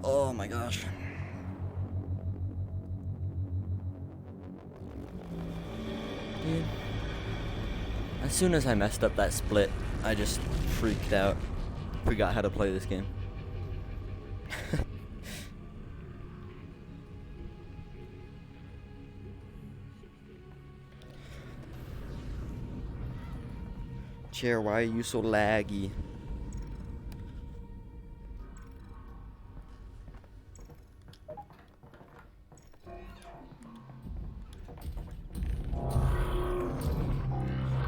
Oh my gosh. Dude. As soon as I messed up that split, I just freaked out. Forgot how to play this game. Chair, why are you so laggy?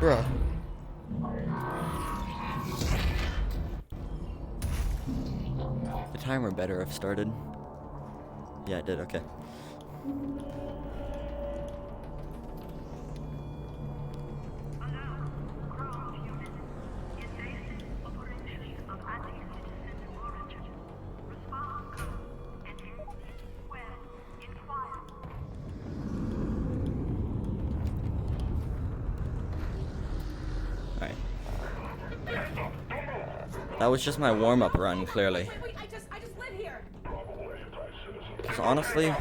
Bruh. The timer better have started. Yeah, it did, okay. That was just my warm-up run, clearly. Wait, I just live here. Because honestly,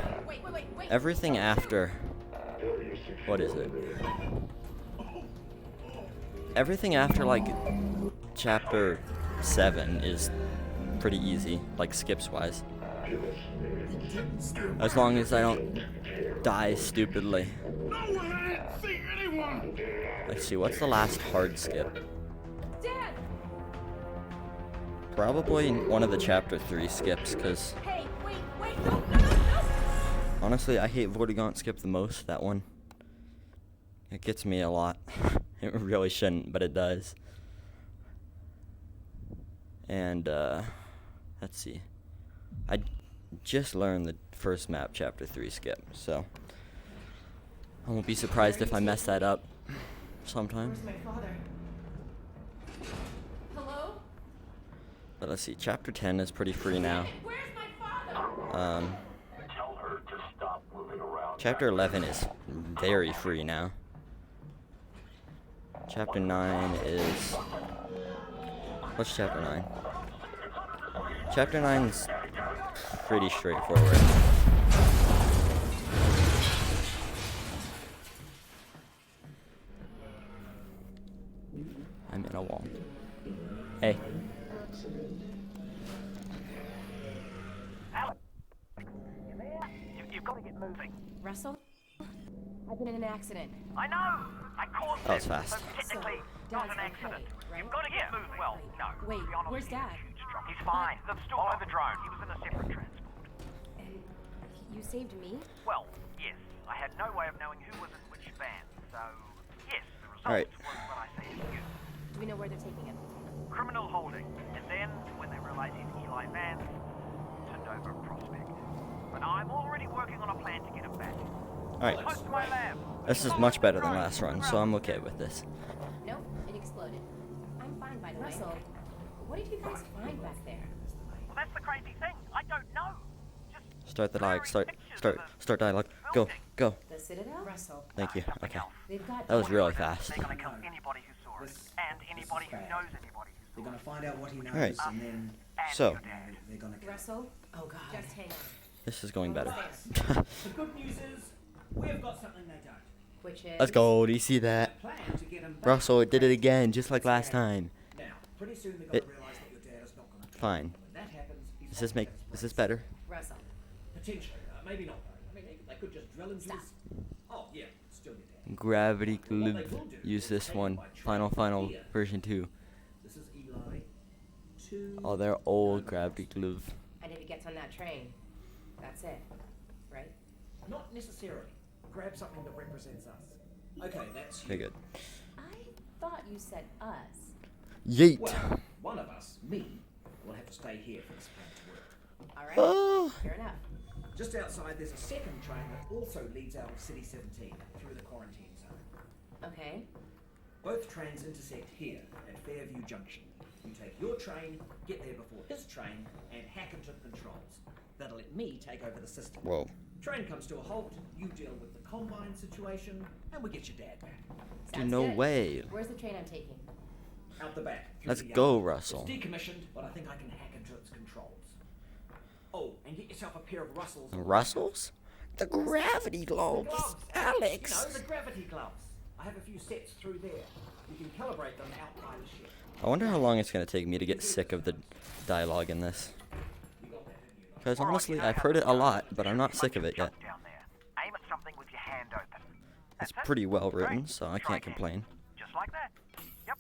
everything after... What is it? Everything after, like, chapter 7 is pretty easy, like, skips-wise. As long as I don't die stupidly. Let's see, what's the last hard skip? Probably one of the chapter 3 skips, because Hey, wait, no. honestly, I hate Vortigaunt skip the most, that one. It gets me a lot. It really shouldn't, but it does. And, let's see. I just learned the first map, chapter 3 skip, so I won't be surprised if I mess that up sometime. Where's my father? Hello? But let's see, chapter 10 is pretty free now. Where's my father? Tell her to stop moving around. Chapter 11 is very free now. Chapter 9 is... What's chapter 9? Chapter 9 is pretty straightforward. I'm in a wall. Hey. Alex, you there? You've got to get moving. Russell? I've been in an accident. I know. I caused That was it. fast. So technically, not an accident. right? You've got to get moving. Well, no. Wait, to be honest where's with you, Dad? huge drop. He's fine. They've still got the drone. He was in a separate transport. And you saved me? Well, yes. I had no way of knowing who was in which van. So, yes, the result Alright. was what I say to you. Do we know where they're taking him? Criminal holding. And then, when they realize he's Eli Vance, to Nova Prospect. But I'm already working on a plan to get him back. Alright. Close to my lab. This is much better than last run, so I'm okay with this. No, it exploded. I'm fine, by the way. Russell, what did you guys find back there? Well, that's the crazy thing. I don't know. Just Start the dialogue. blurry pictures of Start the dialogue. Go, building. go. The Citadel? Russell. Thank you. Something Okay. else. They've got... That was really fast. They're gonna kill anybody who saw it, and anybody who knows anybody who They're saw gonna it. find out what he knows, Alright. and then And So. your dad. they're gonna kill him. Russell? Oh, God. Just hang on. This is going better. The good news is, we've got something they don't. Which is... Let's go. Do you see that? Plan to get him back. Russell, it did it again, just like last time. Now, pretty soon they're It- gonna realize that your dad is not gonna. Fine. When that happens, he's Is this better? Russell. Potentially, maybe not. I mean, they could just drill into Stop. his. Oh yeah, still your dad. Gravity glove. Use this one. Final version 2. This is Eli. 2. Oh, they're old gravity glove. And if he gets on that train, that's it. Right? Not necessarily. Grab something that represents us. Okay, that's you. Very good. I thought you said us. Yeet. Well, one of us, me, will have to stay here for this plan to work. All right. Oh. Fair enough. Just outside, there's a second train that also leads out of City 17 through the quarantine zone. Okay. Both trains intersect here at Fairview Junction. You take your train, get there before his train, and hack into the controls. That'll let me take over the system. Whoa. Train comes to a halt, you deal with the Combine situation, and we get your dad back. Sounds no good. way. Where's the train I'm taking? Out the back. through Let's the go, yard. Russell. It's decommissioned, but I think I can hack into its controls. Oh, and get yourself a pair of Russells. Russells? The gravity globes. Alex. You know, the gravity gloves. I have a few sets through there. You can calibrate them out by the ship. I wonder how long it's going to take me to get sick of the dialogue in this. Because honestly, I've heard it a lot, but I'm not sick of it yet. Down there. Aim at something with your hand open. It's That's it. pretty well written, Great. so I Try can't again. complain. Just like that. Yep.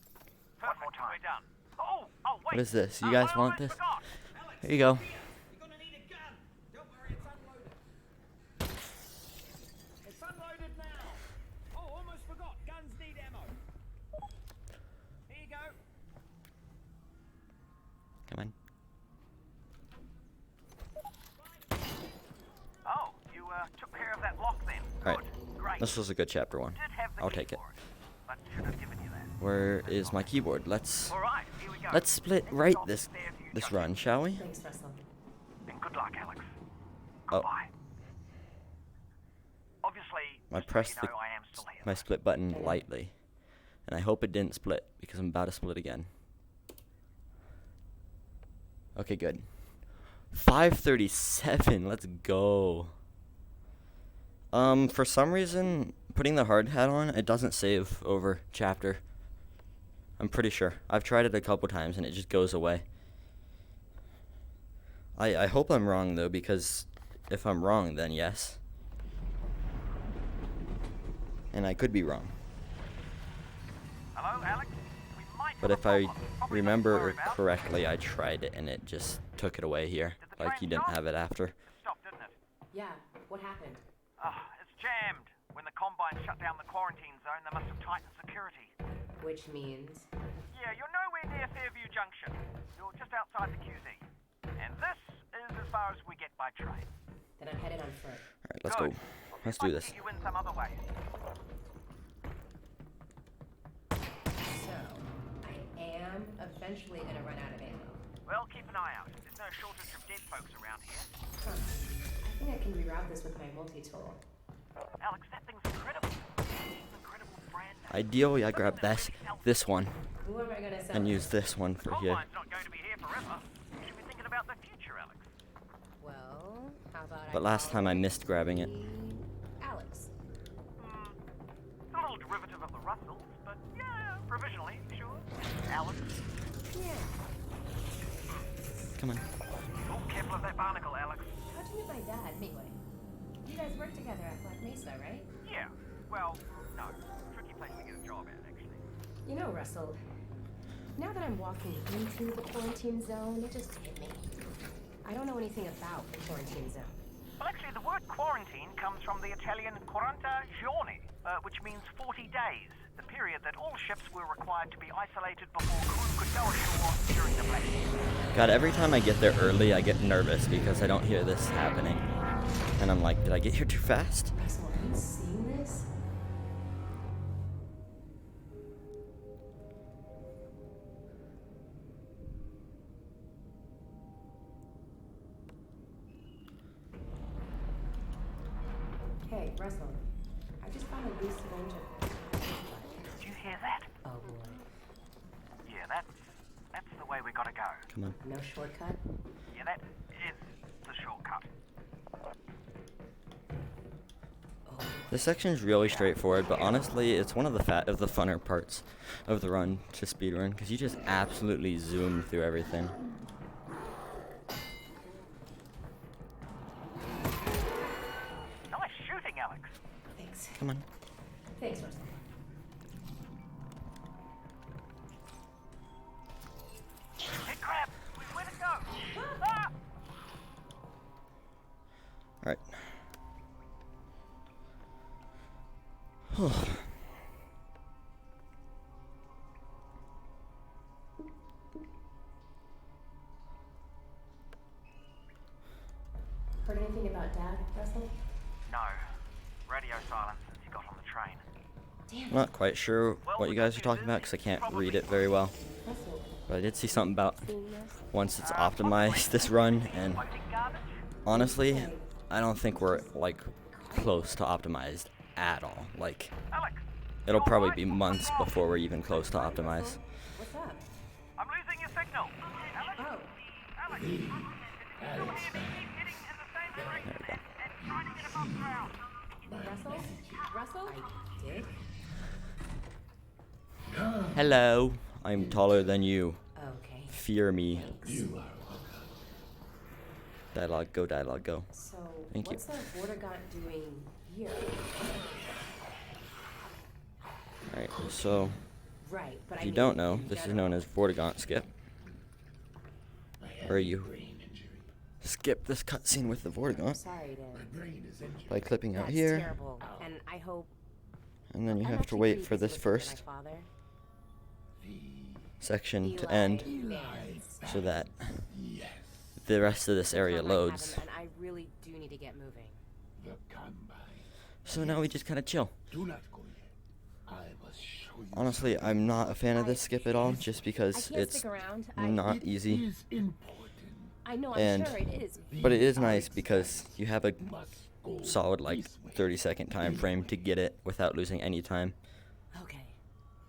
One more time. We're done. Oh, wait. What is this? You Oh, guys I want almost this? forgot. Here you go. You're gonna need a gun. Don't worry, it's unloaded. It's unloaded now. Oh, almost forgot. Guns need ammo. Here you go. Come on. Oh, you took care of that lock then. Alright. Good. Great. This was a good chapter 1. Did have the I'll key take it. for but should have given you that. Where is my keyboard? Let's All right, here we go. split Next right stop, this Fairview Junction. run, shall we? Thanks, Russell. And good luck, Alex. Oh. Goodbye. Obviously, I just so pressed you know, I am still here. my split button lightly, and I hope it didn't split because I'm about to split again. Okay, good. 5:37. Let's go. For some reason, putting the hard hat on, it doesn't save over chapter. I'm pretty sure. I've tried it a couple times and it just goes away. I hope I'm wrong though, because if I'm wrong, then yes. And I could be wrong. Hello, Alex? We might But have if a I problem. Probably nothing to remember worry about. correctly, I tried it and it just took it away here. Did the Like train you didn't stop? have it after. It stopped, didn't it? Yeah, what happened? It's jammed. When the Combine shut down the quarantine zone, they must have tightened security. Which means... Yeah, you're nowhere near Fairview Junction. You're just outside the QZ. And this is as far as we get by train. Then I'm headed on foot. Alright, let's go. Good. Let's Might do this. get you in some other way. So, I am eventually gonna run out of ammo. Well, keep an eye out. There's no shortage of dead folks around here. Huh. I think I can reroute this with my multi-tool. Alex, that thing's incredible. It's an incredible brand name. Ideally, I grab this one Who am I gonna sell and it use this one for here. Combine's not going to be here forever. You should be thinking about the future, Alex. Well, how about But last time I missed grabbing it. Alex. It's a little derivative of the Russells, but yeah, provisionally, sure. Alex. Yeah. Come on. Oh, careful of that barnacle, Alex. How'd you meet my dad, anyway? You guys work together at Black Mesa, right? Yeah, well, no. Tricky place to get a job at, actually. You know, Russell, now that I'm walking into the quarantine zone, it just hit me. I don't know anything about the quarantine zone. Well, actually, the word quarantine comes from the Italian 40 giorni, which means 40 days. The period that all ships were required to be isolated before crew could go ashore during the blackout. God, every time I get there early, I get nervous because I don't hear this happening. And I'm like, did I get here too fast? Russell, have you seen this? Hey, Russell, I just found a loose syringe of... Did you hear that? Oh boy. Yeah, that's the way we gotta go. Come on. No shortcut? Yeah, that is the shortcut. This section's really straightforward, but honestly, it's one of the funner parts of the run to speedrun, because you just absolutely zoom through everything. Nice shooting, Alex. Thanks. Come on. Thanks, Russell. Hey, crap! Where'd it go? Ah! Alright. Heard anything about Dad, Russell? No. Radio silence since he got on the train. Damn it. Not quite sure what you guys are talking about because I can't read it very well. Russell, But I did see something about seeing this? once it's optimized this run, and Floating garbage? honestly, I don't think we're like close to optimized at all. Like, Alex! it'll you're probably right. be months What's wrong? before we're even close to optimized. What's up? I'm losing your signal. Alex? Oh, Alex? Can you still hear me? Keep hitting castle? I did. Hello. I'm taller than you. Okay. Fear me. Thanks. Dialogue, go, dialogue, go. So, Thank you. what's the Vortigaunt doing here? Alright, so Right, but if you don't know, this is known as Vortigaunt skip. Where you skip this cutscene with the Vortigaunt Sorry to. by clipping out That's here, terrible, and I hope. and then you I'm have to actually wait pretty for busy this looking after first my father. section to Eli end Vance. so that the rest of this area Combine had loads. him, and I really do need to get moving. The combine. So now we just kind of chill. Do not go yet. I must show you. Honestly, I'm not a fan of this skip at all, just I because can't it's stick around. not It easy. is important. I know, I'm and- sure it is. But it is nice because you have a Must go solid like this way. 30-second time frame to get it without losing any time. Okay.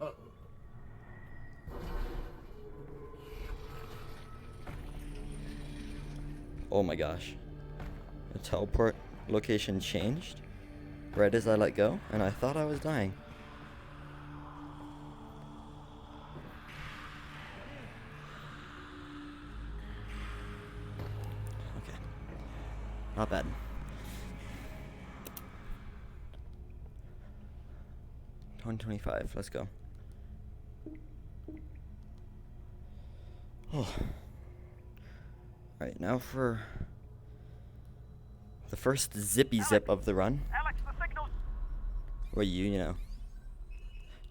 Uh-oh. Oh my gosh. The teleport location changed right as I let go, and I thought I was dying. Okay. Not bad. $125, let's go. Oh. Right, now for the first zippy zip of the run, Alex, the signal's where you know,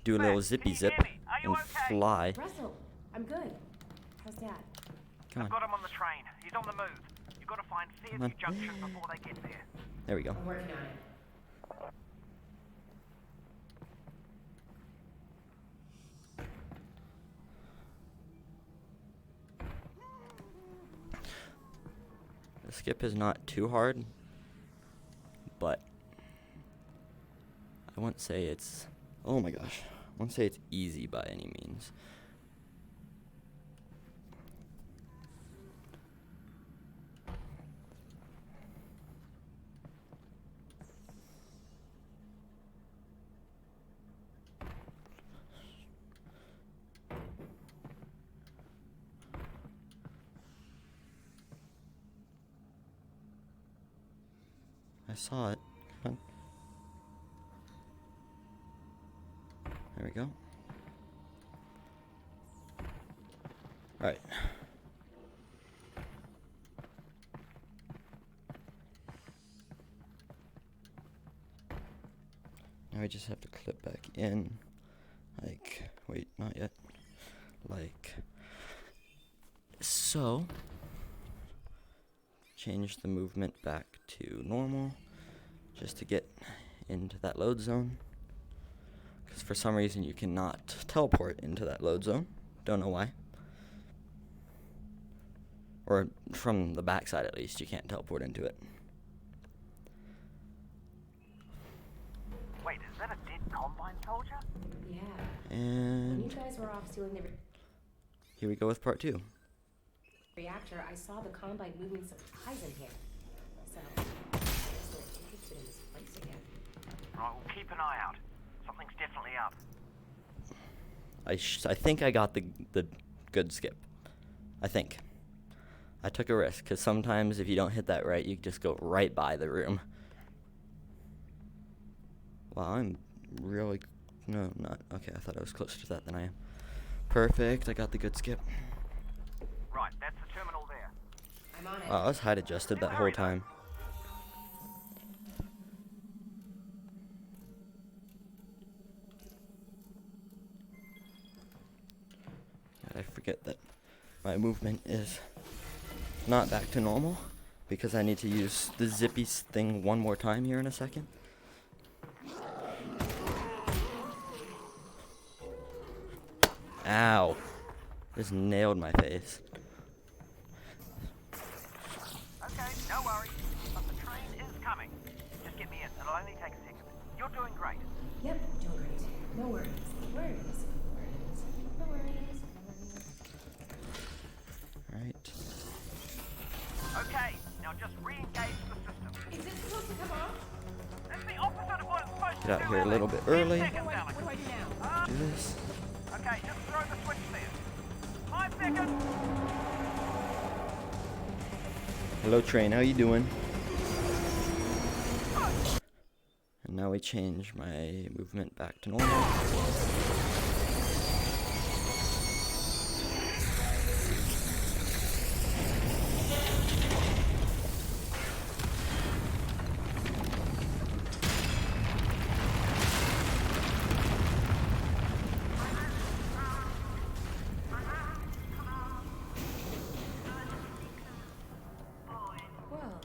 do a little zippy Can you zip hear me? Are you and okay? fly. Russell, I'm good. How's Dad? Come I've on, got him on the train. He's on the move. You've got to find Come on. Fairview Junction before they get there. there we go. I'm working on it. The skip is not too hard, but I won't say it's, oh my gosh, I won't say it's easy by any means. I saw it. Come on. There we go. Alright. Now we just have to clip back in. Like, wait, not yet. Like so. Change the movement back to normal just to get into that load zone, because for some reason you cannot teleport into that load zone. Don't know why, or from the backside at least you can't teleport into it. Wait, is that a dead Combine soldier? Yeah. When And you guys were off stealing the here we go with part 2. reactor, I saw the Combine moving supplies in here. So, I'm still interested in this place again. Right, we'll keep an eye out. Something's definitely up. I think I got the good skip. I think I took a risk, because sometimes if you don't hit that right, you just go right by the room. Wow, I'm really, no, not, okay, I thought I was closer to that than I am. Perfect, I got the good skip. Right, that's the terminal there. I'm on it. Oh, I was height adjusted that whole time. I forget that my movement is not back to normal, because I need to use the zippy thing one more time here in a second. Ow. Just nailed my face. Okay, no worries. But the train is coming. Just get me in. It'll only take a second. You're doing great. Yep, doing great. No worries. Worries. Worries. No worries. Alright. Okay, now just re-engage the system. Is it supposed to come off? That's the opposite of what it's supposed Get out here a little bit early. 10 seconds, Alex. What do I do now? Do this. Okay, just throw the switch there. 5 seconds. Hello, train. How you doing? And now we change my movement back to normal. Well.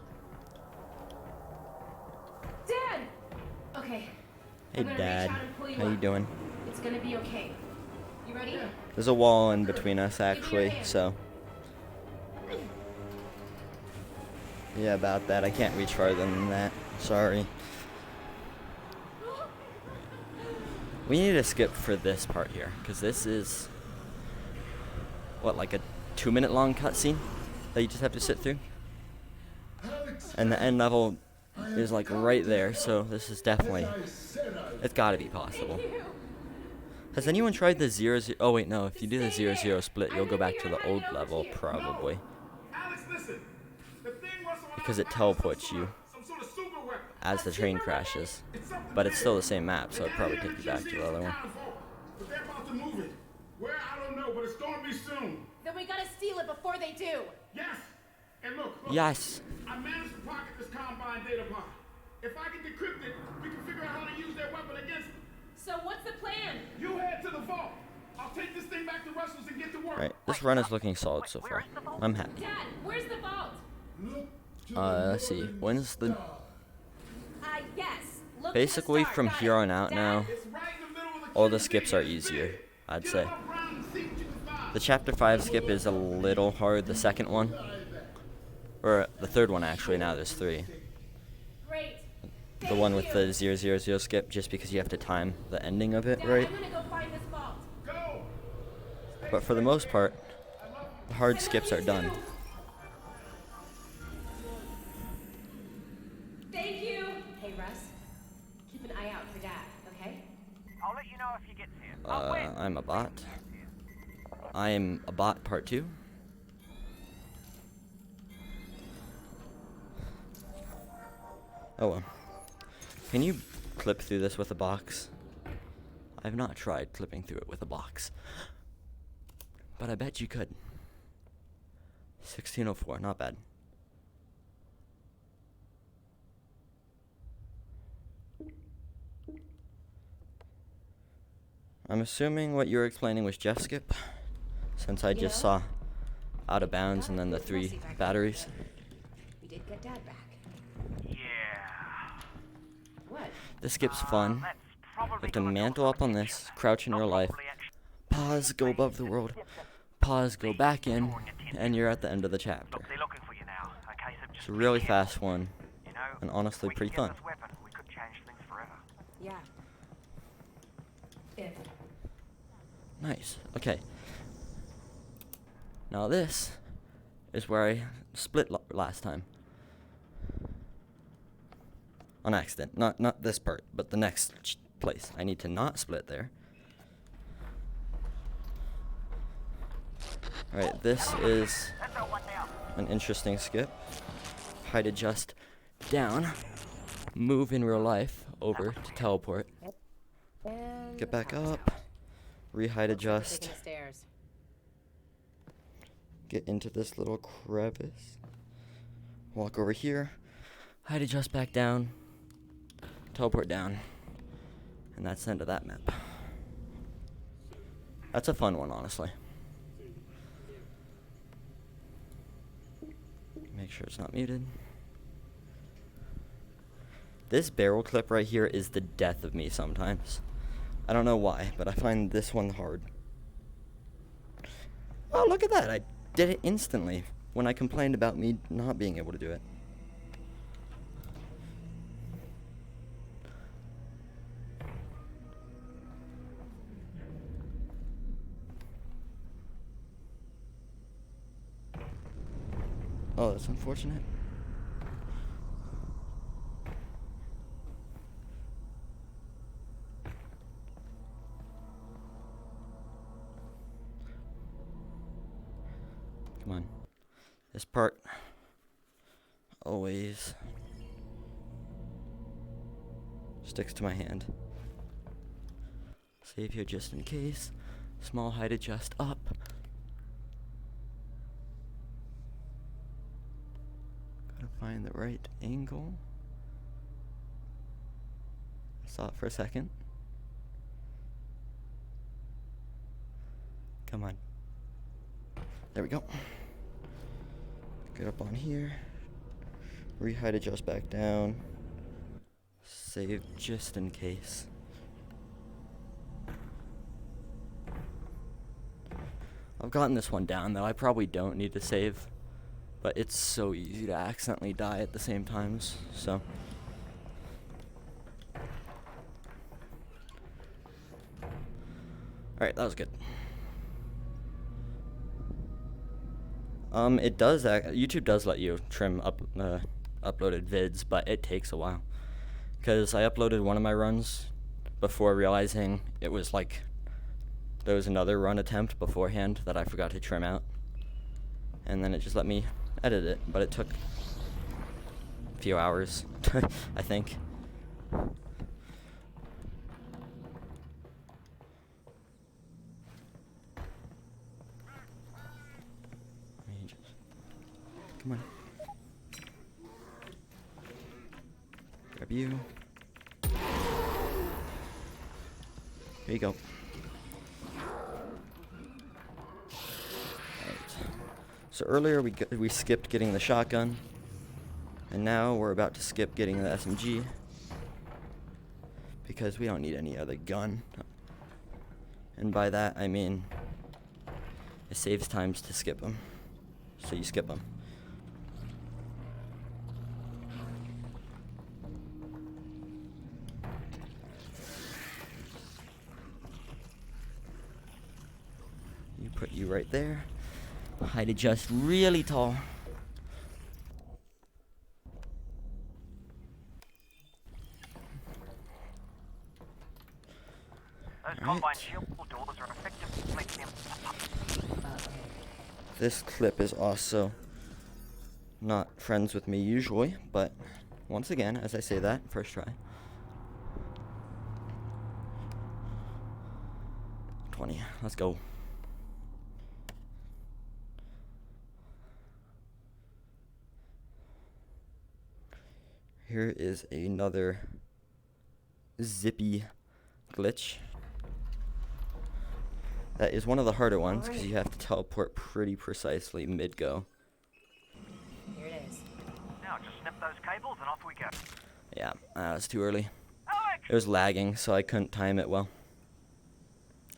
Dad! Okay. Hey, I'm gonna Dad. reach out and pull you How you up. doing? It's gonna be okay. You ready? There's a wall in between us, actually, so. Yeah, about that. I can't reach farther than that. Sorry. We need to skip for this part here, because this is, what, like a 2-minute long cutscene that you just have to sit through? And the end level is like right there, so this is definitely, it's gotta be possible. Has anyone tried the 0-0? Oh wait, no, if you do the 0-0 split, you'll go back to the old level, probably. Alex, listen. The thing was Because it teleports you some sort of super weapon. as the train crashes. But it's still the same map, so it'll probably take you back to the other one. But they're about to move it. Where, I don't know, but it's gonna be soon. Then we gotta steal it before they do. Yes. And look. Yes! I managed to pocket this Combine data block. If I can decrypt it, we can figure out how to use their weapon against them. So what's the plan? You head to the vault. I'll take this thing back to Russell's and get to work. Right, this run is looking solid so far. I'm happy. Dad, where's the vault? Let's see, when's the... Yes. Look Basically, to the star. from Got here it. on out Dad? now, It's right in the middle of the all the queue. skips are easier, I'd Get say. up around and see what you can find. The chapter 5 skip is a little hard, the second one. Or the third one, actually, now there's 3. Great. The one with the 000 skip, just because you have to time the ending of it, Dad, right? I'm gonna go find this vault. Go. But for the most part, the hard skips are done. Thank you. Hey, Russ. Keep an eye out for Dad, okay? I'll let you know if he gets here. I'll win. I'm a bot. I am a bot part 2. Oh well. Can you clip through this with a box? I've not tried clipping through it with a box. But I bet you could. 1604, not bad. I'm assuming what you were explaining was Jeff skip, since I just saw out of bounds and then the 3 batteries. We did get Dad back. Yeah. What? This skip's fun. That's You probably have to gonna mantle go up on this, crouch in Not real life, probably, actually. pause, go above the world, pause, go back in, and you're at the end of the chapter. Look, they're looking for you now. Okay, so just It's a really be careful. fast one, You know, and honestly we pretty can fun. get this weapon, we could change things forever. Yeah. If. Nice. Okay. Now this is where I split last time. On accident. Not this part, but the next place. I need to not split there. Alright, this is That's all one down. an interesting skip. Height adjust down. Move in real life over to teleport. And Get back the power's up. out. Re-height Looks like we're adjust. taking the stairs. Get into this little crevice. Walk over here. Height adjust back down. Teleport down. And that's the end of that map. That's a fun one, honestly. Make sure it's not muted. This barrel clip right here is the death of me sometimes. I don't know why, but I find this one hard. Oh, look at that. I did it instantly when I complained about me not being able to do it. Oh, that's unfortunate. This part always sticks to my hand. Save here just in case. Small height adjust up. Gotta find the right angle. I saw it for a second. Come on. There we go. Get up on here. Re-height adjust back down. Save just in case. I've gotten this one down though. I probably don't need to save, but it's so easy to accidentally die at the same times, so. Alright, that was good. It does, YouTube does let you trim uploaded vids, but it takes a while. Because I uploaded one of my runs before realizing it was like, there was another run attempt beforehand that I forgot to trim out. And then it just let me edit it, but it took a few hours, I think. Come on. Grab you. Here you go. So earlier we skipped getting the shotgun, and now we're about to skip getting the SMG because we don't need any other gun. And by that I mean it saves times to skip them, so you skip them. You put you right there. Height adjust really tall. Those combine shield doors are effectively flicking them. This clip is also not friends with me usually, but once again, as I say that, first try. 20, let's go. Here is another zippy glitch. That is one of the harder ones because you have to teleport pretty precisely mid-go. Here it is. Now just snip those cables and off we go. Yeah, it's too early. Alex! It was lagging, so I couldn't time it well.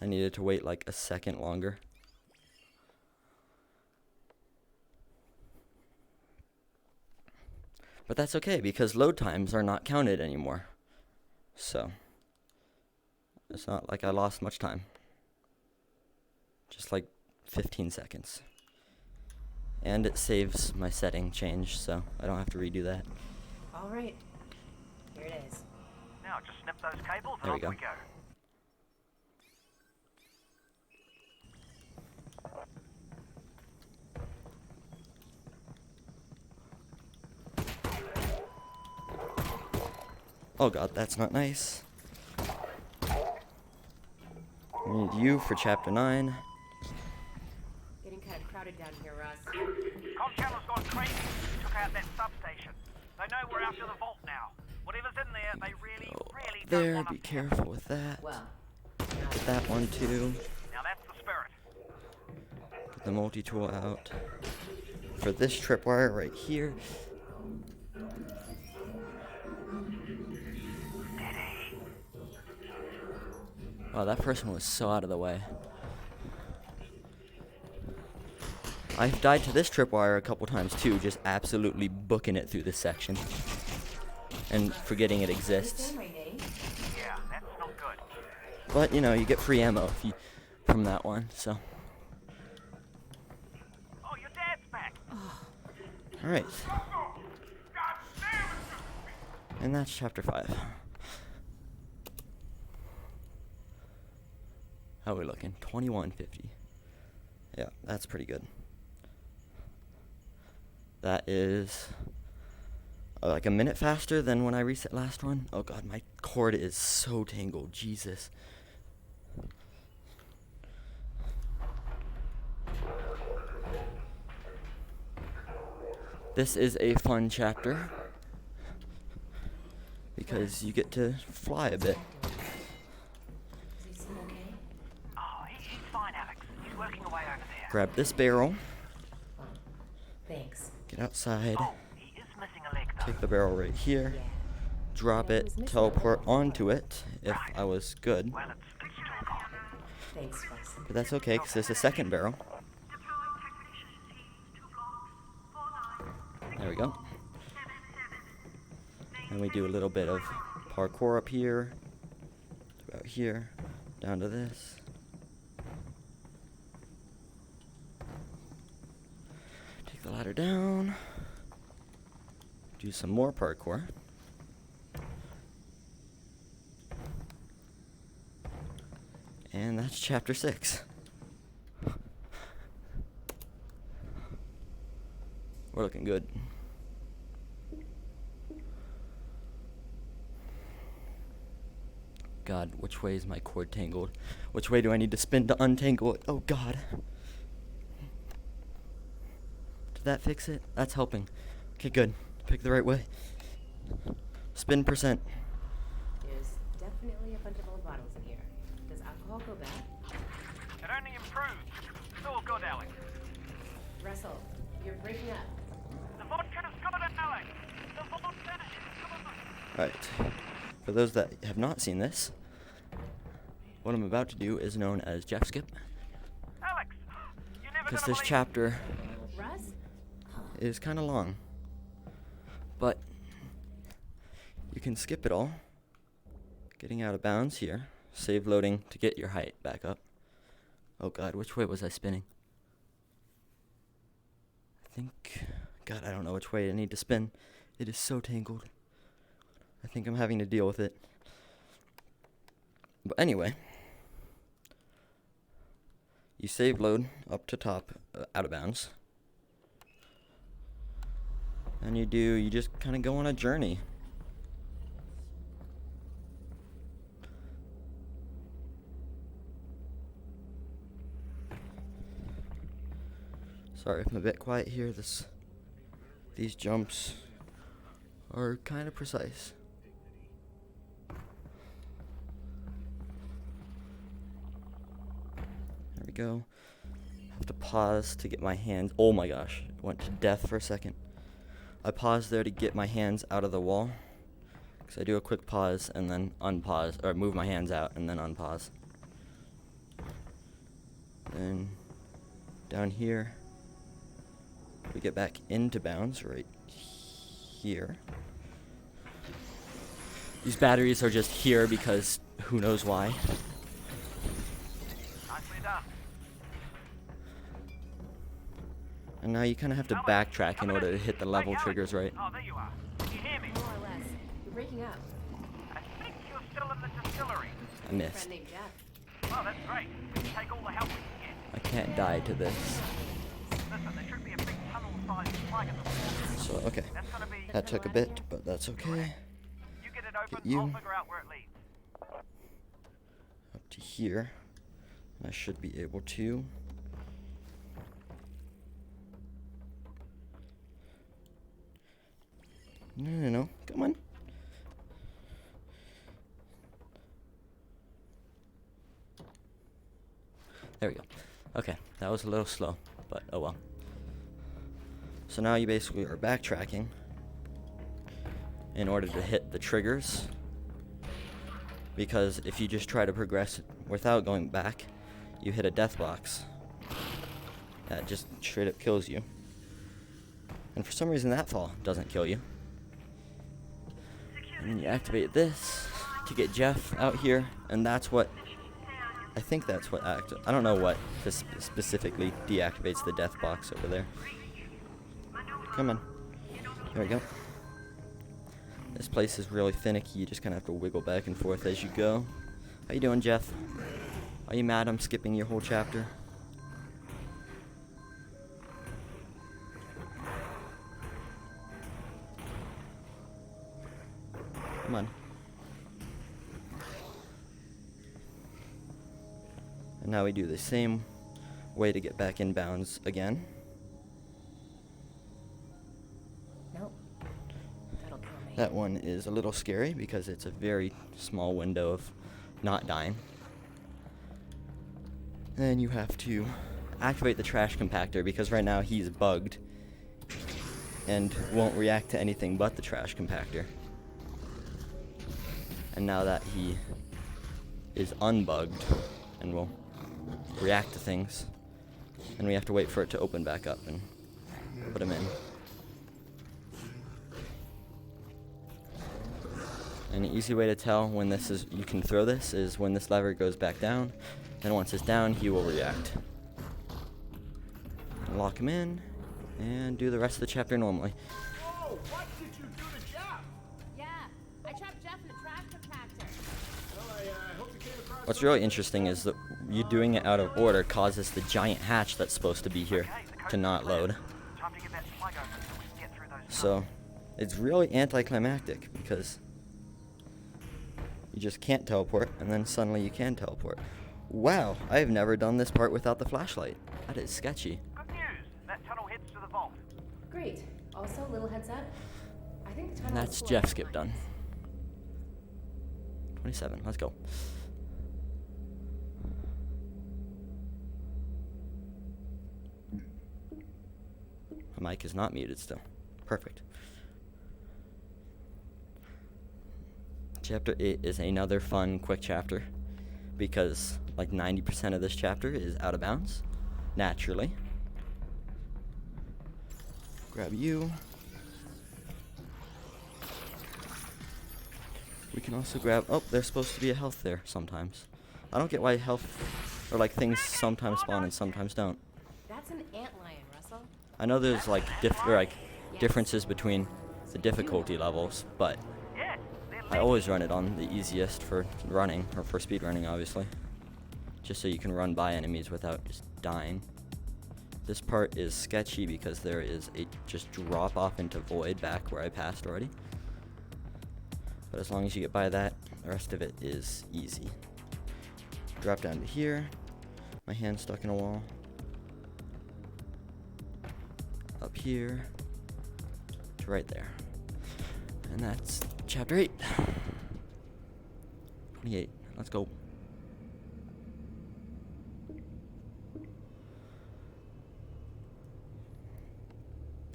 I needed to wait like a second longer. But that's okay, because load times are not counted anymore. So, it's not like I lost much time. Just like 15 seconds. And it saves my setting change, so I don't have to redo that. All right. Here it is. Now just snip those cables and There off we we go. go. Oh god, that's not nice. We need you for chapter 9. Getting kind of crowded down here, Russ. Com channel's gone crazy. Took out that substation. They know we're after the vault now. Whatever's in there, they really don't There, want be us to careful with that. Well, Get that one too. Now that's the spirit. Get the multi-tool out. For this tripwire right here. Wow, that person was so out of the way. I've died to this tripwire a couple times too, just absolutely booking it through this section. And forgetting it exists. same rating. Yeah, that's not good. But, you know, you get free ammo if you, from that one, so. Oh, your dad's back. Alright. And that's chapter 5. How are we looking? 2150. Yeah, that's pretty good. That is like a minute faster than when I reset last one. Oh god, my cord is so tangled. Jesus. This is a fun chapter because you get to fly a bit. Does he seem okay? Oh, he's fine, Alex. He's working away over there. Grab this barrel, Thanks. get outside, Oh, he is missing a leg, though. take the barrel right here, Yeah. drop Yeah, he it, was missing teleport a leg. onto it if I was good. Well, it's still gone. Thanks, Bryson. But that's okay because there's a second barrel. There we go. And we do a little bit of parkour up here, to about here, down to this. Take the ladder down. Do some more parkour. And that's chapter 6. We're looking good. God, which way is my cord tangled? Which way do I need to spin to untangle it? Oh God. Did that fix it? That's helping. Okay, good. Pick the right way. Spin percent. There's definitely a bunch of old bottles in here. Does alcohol go bad? It only improved. It's all good, Alex. Russell, you're breaking up. The vodka is good, Alex. The vodka is good. Alright. For those that have not seen this, what I'm about to do is known as Jeff Skip. Alex, you never Because gonna this believe- chapter Russ? is kind of long. But you can skip it all. Getting out of bounds here. Save loading to get your height back up. Oh god, which way was I spinning? I think... God, I don't know which way I need to spin. It is so tangled. I think I'm having to deal with it. But anyway. You save load up to top, out of bounds. And you just kind of go on a journey. Sorry if I'm a bit quiet here. These jumps are kind of precise. There we go. Have to pause to get my hands. Oh my gosh, went to death for a second. I paused there to get my hands out of the wall. Because I do a quick pause and then unpause, or move my hands out and then unpause. Then down here, we get back into bounds right here. These batteries are just here because who knows why. Nicely done. And now you kind of have to backtrack in order to hit the level triggers right. Oh, there you are. Can you hear me? More or less. You're breaking up. I think you're still in the distillery. I Friend missed. named Jeff. Well, that's great. We can take all the help we can get. I can't die to this. Listen, there should be a big tunnel-sized plug in the wall. So, okay. That's gonna be... That took a bit, but that's okay. You get it open, you. I'll figure out where it leads. Up to here. And I should be able to. No. Come on. There we go. Okay, that was a little slow, but oh well. So now you basically are backtracking in order to hit the triggers. Because if you just try to progress without going back, you hit a death box. That just straight up kills you. And for some reason that fall doesn't kill you. And then you activate this to get Jeff out here, and that's what... I think that's what I don't know what specifically deactivates the death box over there. Come on. There we go. This place is really finicky. You just kind of have to wiggle back and forth as you go. How you doing, Jeff? Are you mad I'm skipping your whole chapter? Come on. And now we do the same way to get back in bounds again. Nope. That'll kill me. That one is a little scary because it's a very small window of not dying. Then you have to activate the trash compactor because right now he's bugged and won't react to anything but the trash compactor. And now that he is unbugged and will react to things, and we have to wait for it to open back up and put him in. An easy way to tell when this is you can throw this is when this lever goes back down, and once it's down he will react. Lock him in and do the rest of the chapter normally. Whoa! What did you do to Jeff? Yeah, I trapped Jeff in a trash compactor. Well, I hope you came across. What's really interesting is that you doing it out of order causes the giant hatch that's supposed to be here to not load. Time to get that plug open so we can get through those. So it's really anticlimactic because you just can't teleport and then suddenly you can teleport. Wow, I have never done this part without the flashlight. That is sketchy. Good news. That tunnel heads to the vault. Great. Also, little heads up. I think the And tunnel that's is full Jeff of skip done. 27, let's go. My mic is not muted still. Perfect. Chapter 8 is another fun, quick chapter because like 90% of this chapter is out of bounds, naturally. Grab you. We can also grab, oh, there's supposed to be a health there sometimes. I don't get why health, or like things sometimes spawn and sometimes don't. That's an antlion, Russell. I know there's like differences between the difficulty levels, but Yes, I always run it on the easiest for running, or for speed running obviously. Just so you can run by enemies without just dying. This part is sketchy because there is a just drop off into void back where I passed already. But as long as you get by that, the rest of it is easy. Drop down to here. My hand's stuck in a wall. Up here to right there. And that's chapter 8. 28. Let's go.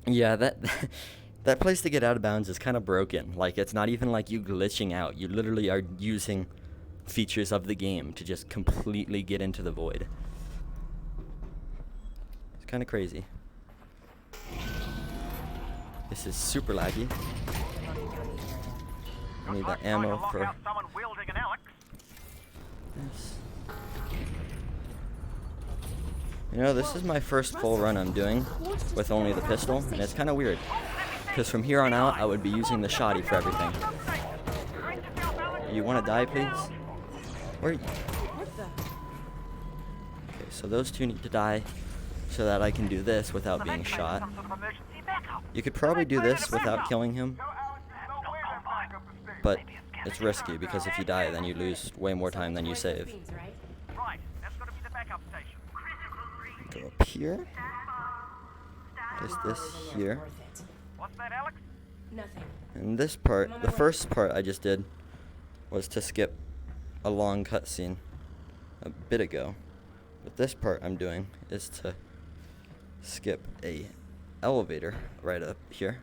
Yeah, that place to get out of bounds is kind of broken. Like, it's not even like you glitching out. You literally are using features of the game to just completely get into the void. It's kind of crazy. This is super laggy. I need that ammo for someone wielding an Alyx. this. You know, this is my first full run I'm doing with only the pistol, and it's kind of weird. Because from here on out, I would be using the shotty for everything. You want to die, please? Where? Okay, so those two need to die so that I can do this without being shot. You could probably do this without killing him, but it's risky because if you die, then you lose way more time than you save. Beans, right? Right, that's got to be the backup station. Go up here. There's this here. Worth it. What's that, Alyx? Nothing. And this part, the first part I just did was to skip a long cutscene a bit ago. But this part I'm doing is to skip a elevator right up here.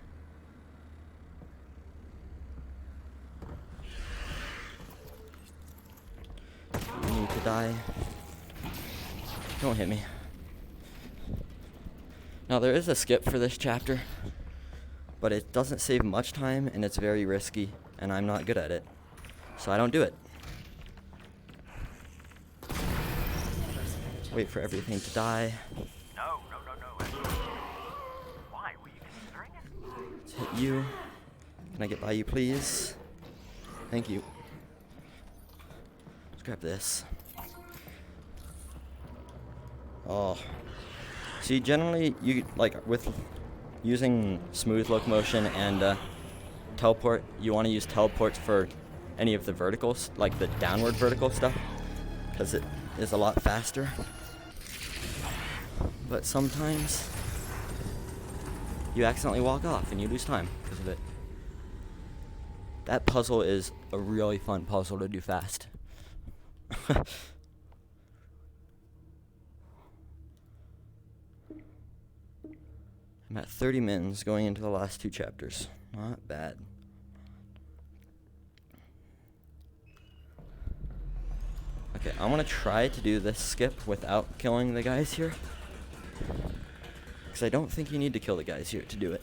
You need to die. Don't hit me. Now there is a skip for this chapter, but it doesn't save much time and it's very risky and I'm not good at it. So I don't do it. Wait for everything to die. No. Why were you considering it? Let's hit you. Can I get by you, please? Thank you. Let's grab this. Oh. See, generally, you like with using smooth locomotion and teleport, you want to use teleports for any of the verticals, like the downward vertical stuff, because it is a lot faster. But sometimes you accidentally walk off and you lose time because of it. That puzzle is a really fun puzzle to do fast. I'm at 30 mins going into the last 2 chapters. Not bad. Okay, I'm gonna try to do this skip without killing the guys here, because I don't think you need to kill the guys here to do it.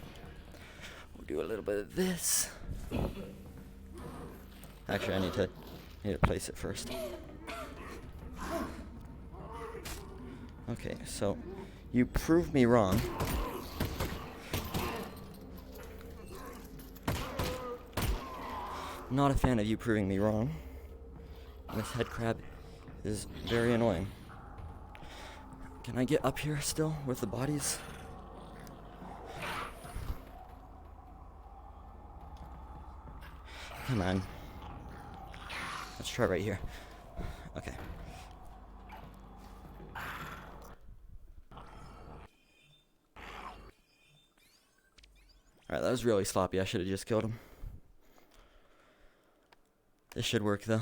We'll do a little bit of this. Actually, I need to place it first. Okay, so you proved me wrong. Not a fan of you proving me wrong. This head crab is very annoying. Can I get up here still with the bodies? Come on. Let's try right here. Okay. Alright, that was really sloppy. I should have just killed him. This should work though.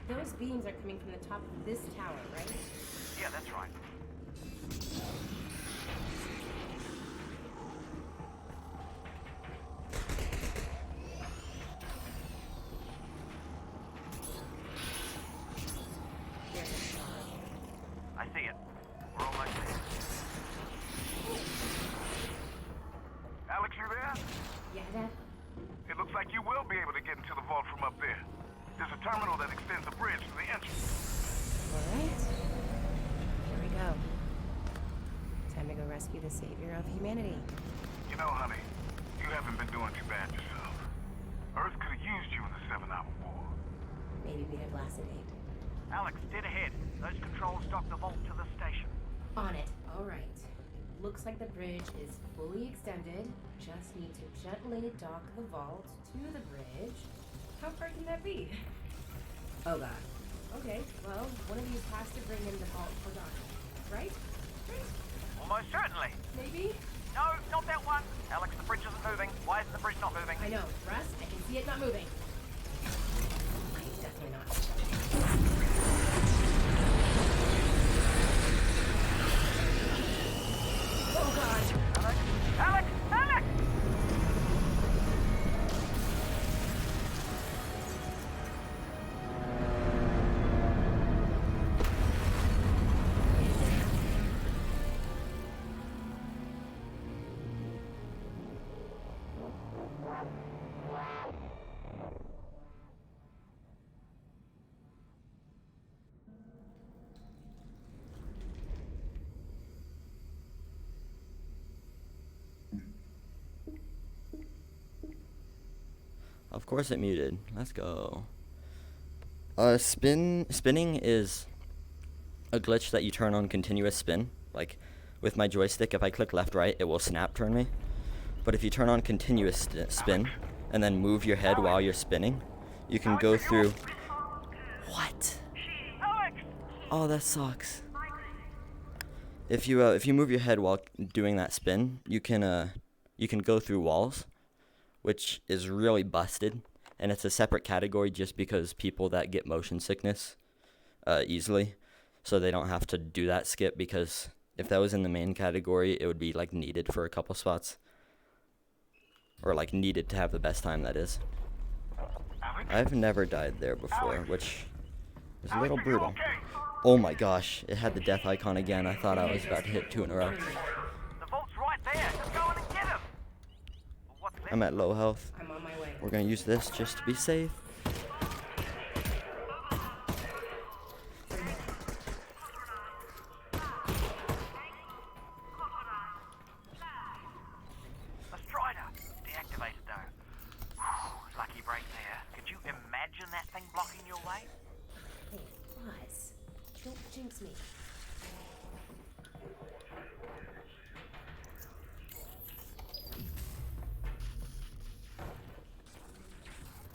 Those beams are coming from the top of this tower, right? Yeah, that's right. I see it. We're almost there. Alex, you there? Yeah, Dad? It looks like you will be able to get into the vault from up there. There's a terminal that extends the bridge to the entrance. Alright. Here we go. Time to go rescue the savior of humanity. You know, honey, you haven't been doing too bad yourself. Earth could have used you in the 7-hour war. Maybe we'd have lasted 8. Alex, dead ahead. Those controls dock the vault to the station. On it. Alright. Looks like the bridge is fully extended. Just need to gently dock the vault to the bridge. How far can that be? Oh god. Okay, well, one of these has to bring in the vault for docking. Right? Right? Almost certainly. Maybe? No, not that one. Alex, the bridge isn't moving. Why is the bridge not moving? I know. Russ, I can see it not moving. Definitely not. Oh god. Alex! Alex! Alex! Of course it muted. Let's go. Spinning is a glitch that you turn on continuous spin. Like with my joystick, if I click left, right, it will snap turn me. But if you turn on continuous spin and then move your head while you're spinning, you can go through. What? Alex! Oh, that sucks. If you move your head while doing that spin, you can you can go through walls, which is really busted, and it's a separate category just because people that get motion sickness easily, so they don't have to do that skip, because if that was in the main category, it would be like needed for a couple spots, or like needed to have the best time, that is. I've never died there before, which is a little brutal. Oh my gosh, it had the death icon again. I thought I was about to hit 2 in a row. The vault's right there. Just go in and get him. What's this? I'm at low health. I'm on my way. We're gonna use this just to be safe. A strider. Deactivated though. Lucky break there. Could you imagine that thing blocking your way? Hey, Buzz. Don't jinx me.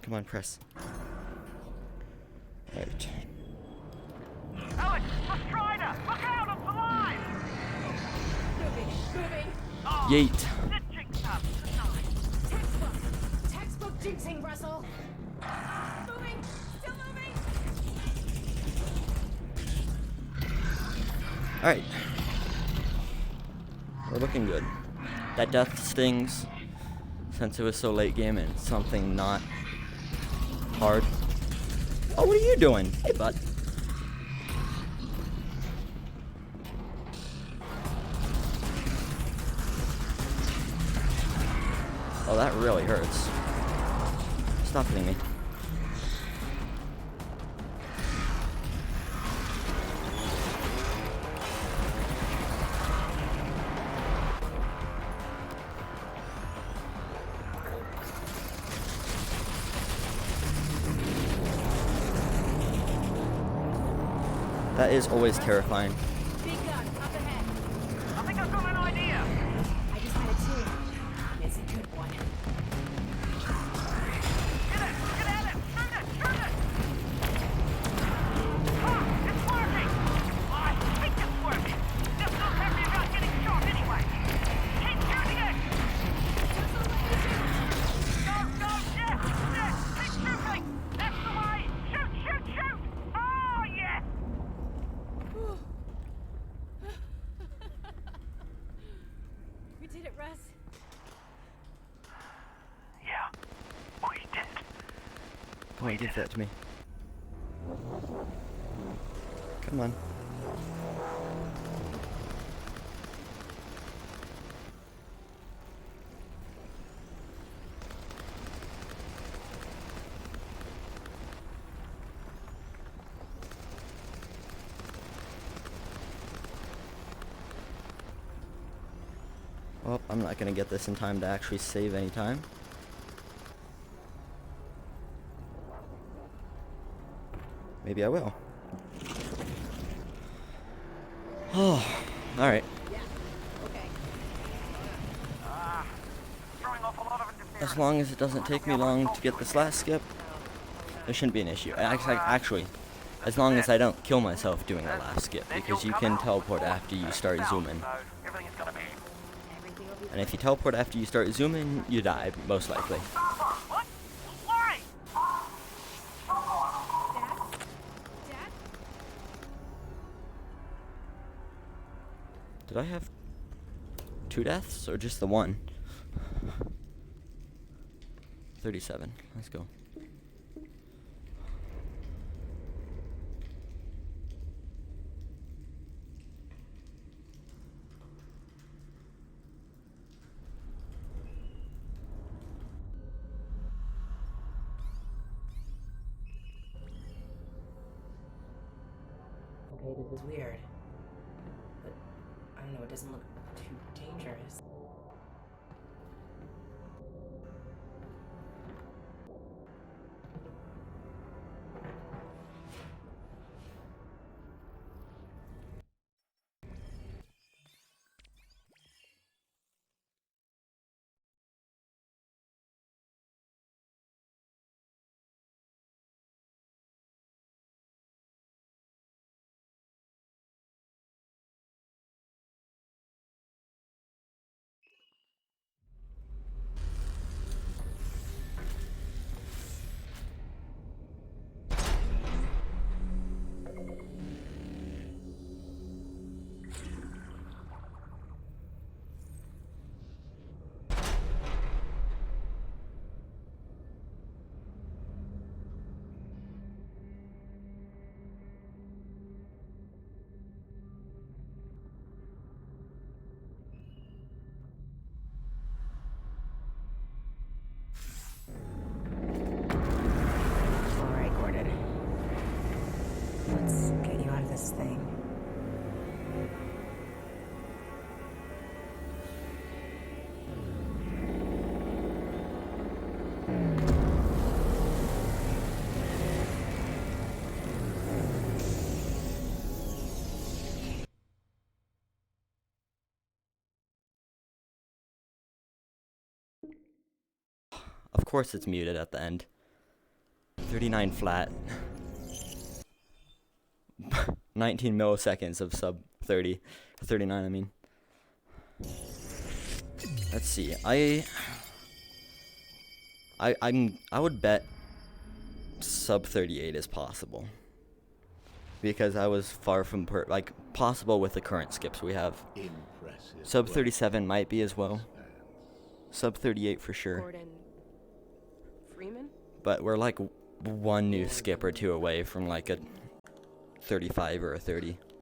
Come on, press. Right. Alex, the strider! Look out, it's alive! Moving. Oh, Yeet. it jinxed us. Textbook. Textbook jinxing, Russell. Moving. Still moving. Alright. We're looking good. That death stings, since it was so late game and something not hard. Oh, what are you doing? Hey, bud. Oh, that really hurts. Stop hitting me. That is always terrifying. Big gun, up ahead. I think I've got an idea. I just had a too. It's a good one. Get it! Get at it! Shoot it! Shoot it! Ah, it's working! I think it's working! Just not happy about getting shot anyway! Keep shooting it! Go, go, Jeff! Jeff! Keep shooting! That's the way! Shoot, shoot, shoot! Oh, yes! We did it, Russ. Yeah, we did. Come on, give that to me. Come on. Well, I'm not gonna get this in time to actually save any time. Maybe I will. Oh, alright. Throwing off a lot of interference. As long as it doesn't take me long to get this last skip, there shouldn't be an issue. Actually, as long as I don't kill myself doing the last skip, because you can teleport after you start zooming. So everything is gonna be. Everything will be And if you teleport after you start zooming, you die, most likely. What? Why? Dad? Dad? Did I have 2 deaths, or just the one? 37. Let's go. okay. This is weird, but I don't know. It doesn't look too dangerous. this thing. Of course it's muted at the end. 39 flat. 19 milliseconds of sub 30. 39, I mean. Let's see. I would bet sub 38 is possible. Because I was far from possible with the current skips we have. Impressive. Sub 37 might be as well. Sub 38 for sure. Gordon Freeman? But we're like one new skip or two away from like a 35 or a 30.